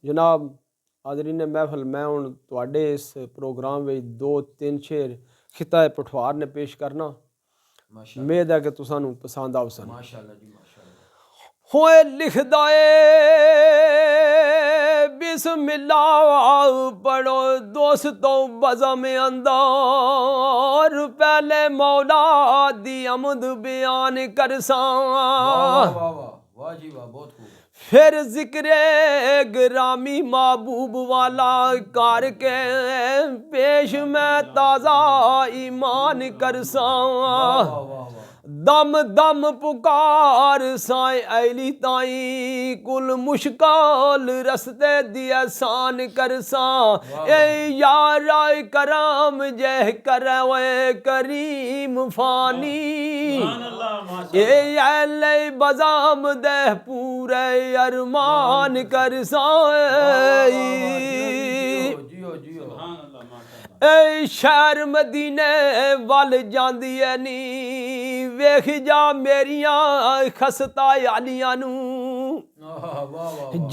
जनाब हाज़रीन महफल मैं हुण तुहाडे इस प्रोग्राम में 2-3 शेर खिता पठवार ने पेश करना। उम्मीद है कि तुसानू पसंद आवसन। होए लिखदा बिस्मिल्लाह पढ़ो दोस्तों बज़म अंदर पहले मौला दी अमद बयान करसा फिर जिक्रे ग्रामी महबूब वाला करके पेश मैं ताज़ा ईमान करसा दम दम पुकार साए ऐली ताई कुल मुश्किल रस्ते दी आसान करसा ए यार करम जह करे करीम फानी ए अले बजाम दे पूरे अरमान करसा ए शहर मदीने वल जांदी है नी वेख जा मेरियां खस्ता आलियां नू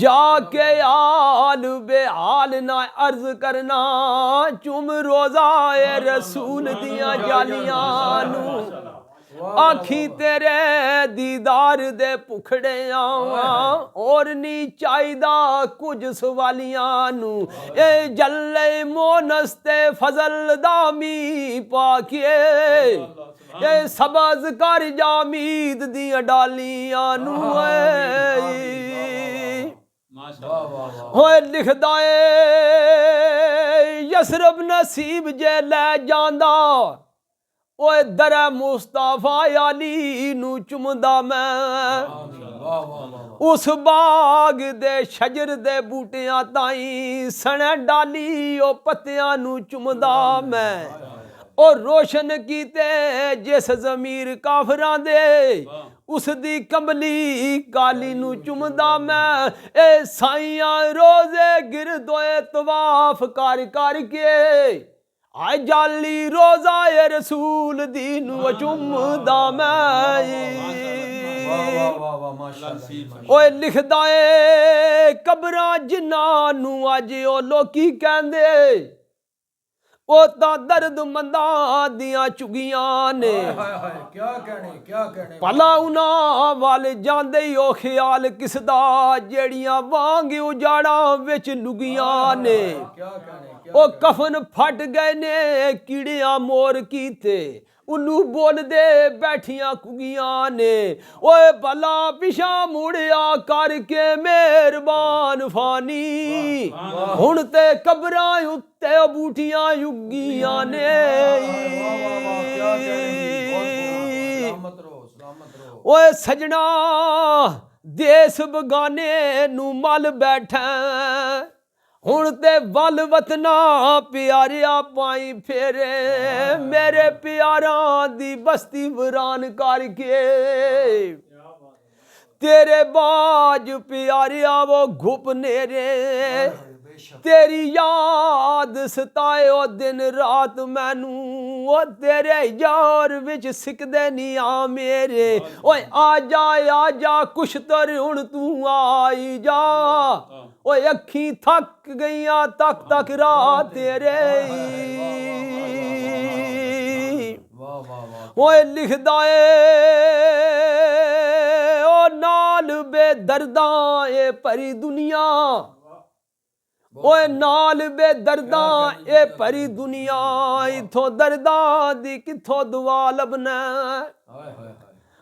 जाके हाल बेहाल ना अर्ज करना चुम रोजा ए रसूल दियां जालियां नू आखी तेरे दीदार दे भुखड़े और नी चाहिदा कुछ सवालियां नू ए जल्ले मोनस्ते फजल दामी पाके ए सबज कर जामीद दियां डालियां नू होए लिखदा यसरब नसीब जे लै जांदा ओए दर मुस्तफा अली नू चुमदा मैं उस बाग दे शजर दे बूटियां ताई सने डाली ओ पत्तियां नू चुमदा मैं ओ रोशन कीते जिस जमीर काफरां दे उस दी कमली काली नू चुमदा मैं ए साइयां रोजे गिरदोए तवाफ कर कर के आय जाली रोजा ए रसूल दीन चुमदा मैं ओए लिखदा कबरां जिन्हां नू अज ओ लोकी कहंदे ओ तां दर्द मंदा दियां चुगियां ने क्या कहने भला उन्हां वाल जांदे ओ ख्याल किसदा जेड़ियां वांग उजाड़ा विच लुगियां ने ओ कफन फट गए ने कीड़ियां मोर कीते उन्नू बोल दे बैठियां कुगियां ने ओए भला पिछा मुड़िया करके मेहरबान फानी हुण ते कबरां उत्ते बूटियां युगियां ने ओए सजना देश बगाने नू मल बैठा हुण ते वल वतना प्यारिया पाई फेरे मेरे प्यारां दी बस्ती वीरान करके तेरे बाज प्यारिया वो घुप नेरे तेरी याद सताए ओ दिन रात मैनू ओ तेरे यार विच सिकदे नी आ मेरे ओए आ जा कुछ तर हुण तू आई जा ओए अखी थक गईयां तक तक रात तेरे ओए लिखदा ओ नाल बेदर्दा ए भरी दुनिया ओए नाल बेदर्दा ए भरी दुनिया इथों दर्दा दी किथों दुआ लबना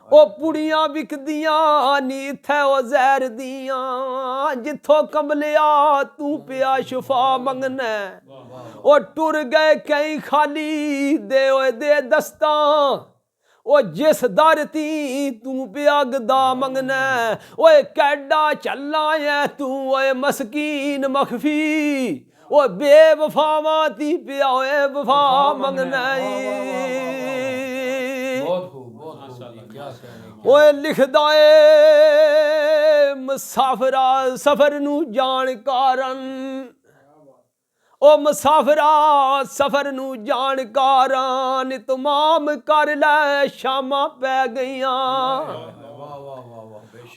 ओ पुड़ियां विकदियां नी इत्थे ओ जहर दियां जिथों कमलिया तू पिया शफा मंगना ओ टुर गए कई खाली दे ओए दे दस्तां ओ जिस दर ती तू पिया गदा मंगना ओए कैडा चला है तू ओए मस्कीन मखफी ओ बेवफावा ती पिया ओए वफा मंगना ओए लिखदा मुसाफिरा सफर नू जान कारण ओ मुसाफिरा सफर नू जानकारां तमाम कर लै शामां पै गईयां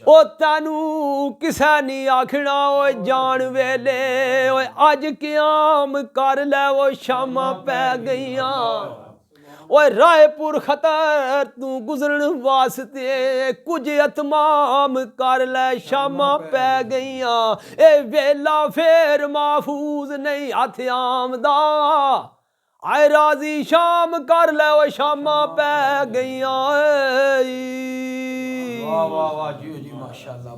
ਉਹ ਤੈਨੂੰ ਕਿਸੇ ਨਹੀਂ ਆਖਣਾ ਓਏ ਜਾਣ ਵੇਲੇ ਓਏ ਅੱਜ ਕਿਆਮ ਕਰ ਲੈ ਉਹ ਸ਼ਾਮਾਂ ਪੈ ਗਈਆਂ ਓਏ ਰਾਏਪੁਰ ਖਤਰ ਤੂੰ ਗੁਜ਼ਰਨ ਵਾਸਤੇ ਕੁਝ ਇਤਮਾਮ ਕਰ ਲੈ ਸ਼ਾਮਾਂ ਪੈ ਗਈਆਂ ਇਹ ਵੇਲਾ ਫੇਰ ਮਾਫੂਜ਼ ਨਹੀਂ ਹੱਥ ਆਮਦਾ ਆਏ ਰਾਜ਼ੀ ਸ਼ਾਮ ਕਰ ਲੈ ਓਏ ਸ਼ਾਮਾਂ ਪੈ ਗਈਆਂ ਵਾਹ ਵਾਹ ਵਾਹ ਜੀ ਜੀ ਮਾਸ਼ਾਅੱਲਾ।